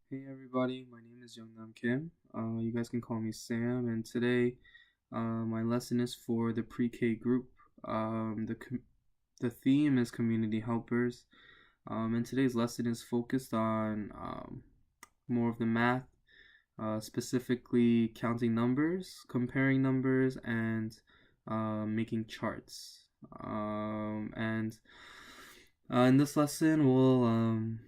Hey everybody, my name is Youngnam Kim. You guys can call me Sam, and today my lesson is for the pre-K group. The theme is community helpers, and today's lesson is focused on more of the math, specifically counting numbers, comparing numbers, and making charts. And In this lesson, we'll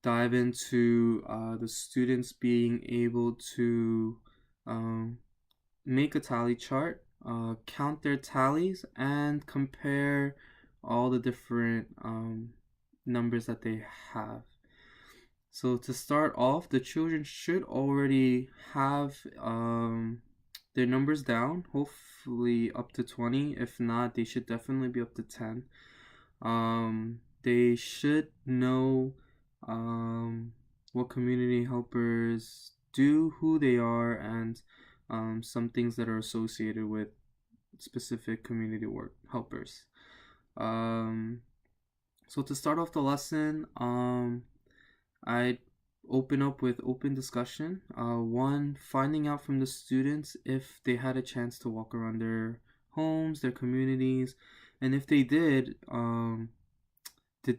dive into the students being able to um, make a tally chart, count their tallies, and compare all the different numbers that they have. So to start off, the children should already have their numbers down, hopefully up to 20. If not, they should definitely be up to 10. They should know um, what community helpers do, who they are, and some things that are associated with specific community work helpers. Um, so to start off the lesson, I open up with open discussion. One, finding out from the students if they had a chance to walk around their homes, their communities, and if they did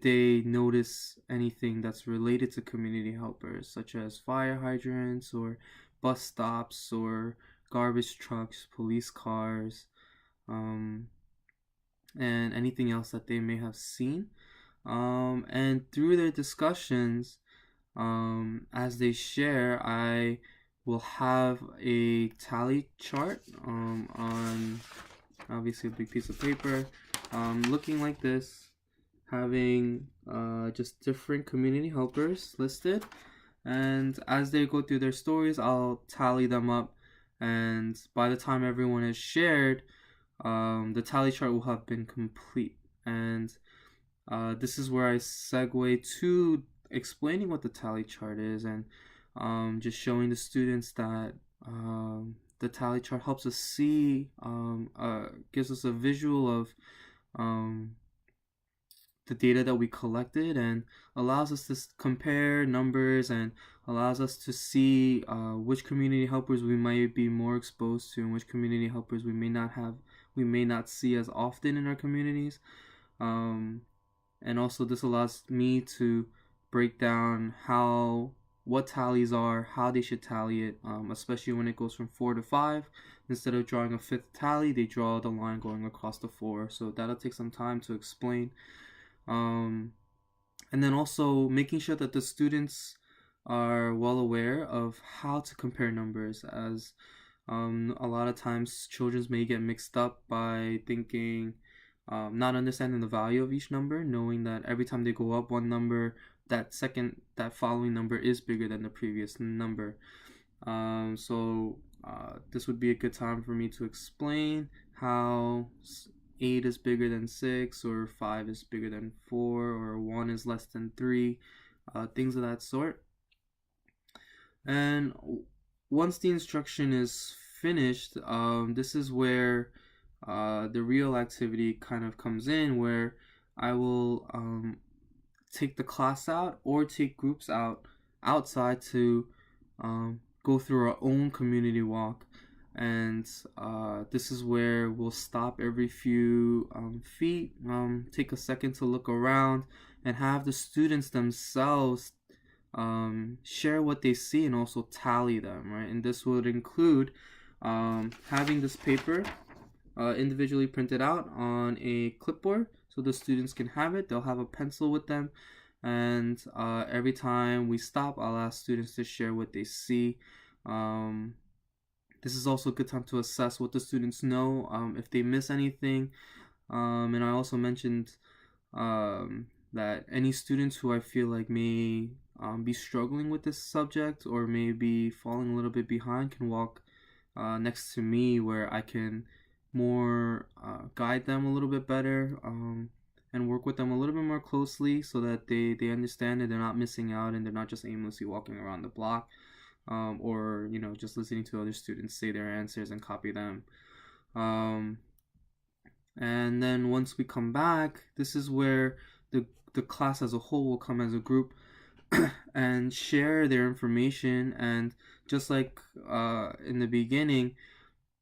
they notice anything that's related to community helpers, such as fire hydrants or bus stops or garbage trucks, police cars, um, and anything else that they may have seen? And through their discussions, as they share, I will have a tally chart on obviously a big piece of paper, looking like this, having just different community helpers listed. And as they go through their stories, I'll tally them up. And by the time everyone is shared, the tally chart will have been complete. And this is where I segue to explaining what the tally chart is and just showing the students that the tally chart helps us see, gives us a visual of um, the data that we collected and allows us to compare numbers and allows us to see which community helpers we might be more exposed to and which community helpers we may not see as often in our communities. um, and also this allows me to break down what tallies are, how they should tally it, especially when it goes from 4 to 5. Instead of drawing a fifth tally, they draw the line going across the 4. So that'll take some time to explain. um, and then also making sure that the students are well aware of how to compare numbers, as a lot of times children may get mixed up by thinking, not understanding the value of each number, knowing that every time they go up one number, that following number is bigger than the previous number. This would be a good time for me to explain how 8 is bigger than 6, or 5 is bigger than 4, or 1 is less than 3, things of that sort. And once the instruction is finished, this is where the real activity kind of comes in, where I will take the class out or take groups outside to go through our own community walk. And this is where we'll stop every few feet, take a second to look around, and have the students themselves share what they see and also tally them, right? And this would include having this paper individually printed out on a clipboard so the students can have it. They'll have a pencil with them, and every time we stop, I'll ask students to share what they see. This is also a good time to assess what the students know, if they miss anything. And I also mentioned that any students who I feel like may be struggling with this subject or may be falling a little bit behind can walk next to me, where I can more guide them a little bit better, and work with them a little bit more closely so that they understand and they're not missing out and they're not just aimlessly walking around the block, or just listening to other students say their answers and copy them. Um, and then once we come back, this is where the class as a whole will come as a group, and share their information. And just like in the beginning,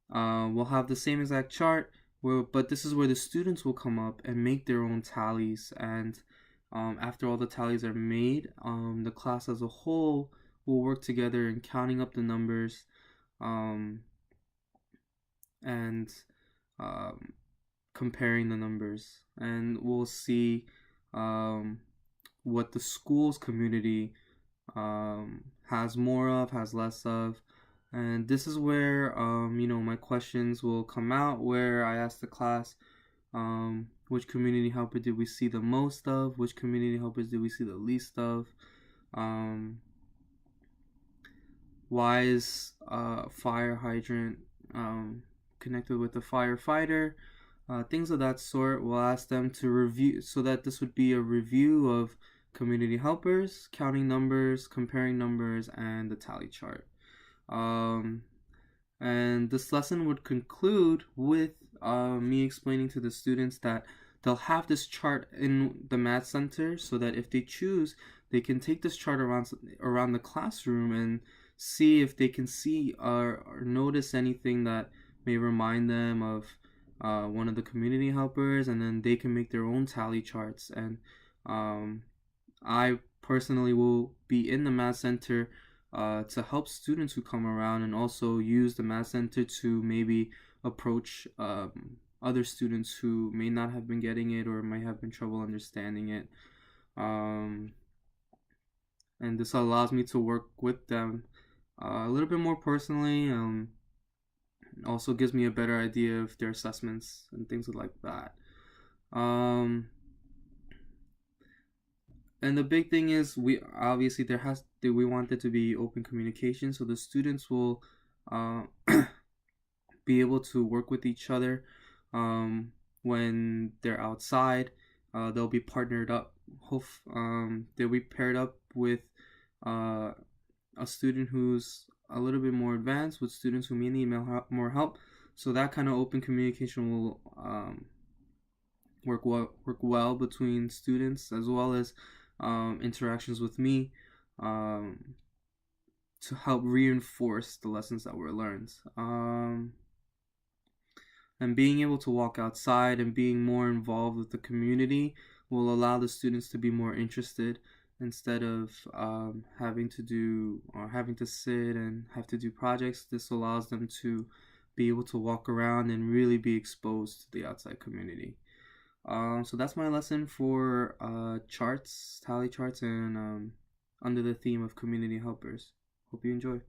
we'll have the same exact chart, but this is where the students will come up and make their own tallies. And after all the tallies are made, the class as a whole will work together in counting up the numbers, um, and um, comparing the numbers. And we'll see um, what the school's community has more of, has less of. And this is where, my questions will come out, where I ask the class, which community helper did we see the most of? Which community helpers did we see the least of? Why is fire hydrant connected with the firefighter? Things of that sort. We'll ask them to review, so that this would be a review of community helpers, counting numbers, comparing numbers, and the tally chart. And this lesson would conclude with me explaining to the students that they'll have this chart in the math center, so that if they choose, they can take this chart around the classroom and see if they can see or notice anything that may remind them of one of the community helpers, and then they can make their own tally charts. And I personally will be in the math center to help students who come around, and also use the math center to maybe approach other students who may not have been getting it or might have been trouble understanding it. And this allows me to work with them a little bit more personally. Also gives me a better idea of their assessments and things like that. And the big thing is, we obviously we want there to be open communication, so the students will be able to work with each other when they're outside. They'll be partnered up. They'll be paired up with a student who's a little bit more advanced, with students who may need more help. So that kind of open communication will work well between students, as well as interactions with me, to help reinforce the lessons that were learned. And being able to walk outside and being more involved with the community will allow the students to be more interested, instead of having to sit and have to do projects. This allows them to be able to walk around and really be exposed to the outside community. So that's my lesson for tally charts, and under the theme of community helpers. Hope you enjoy.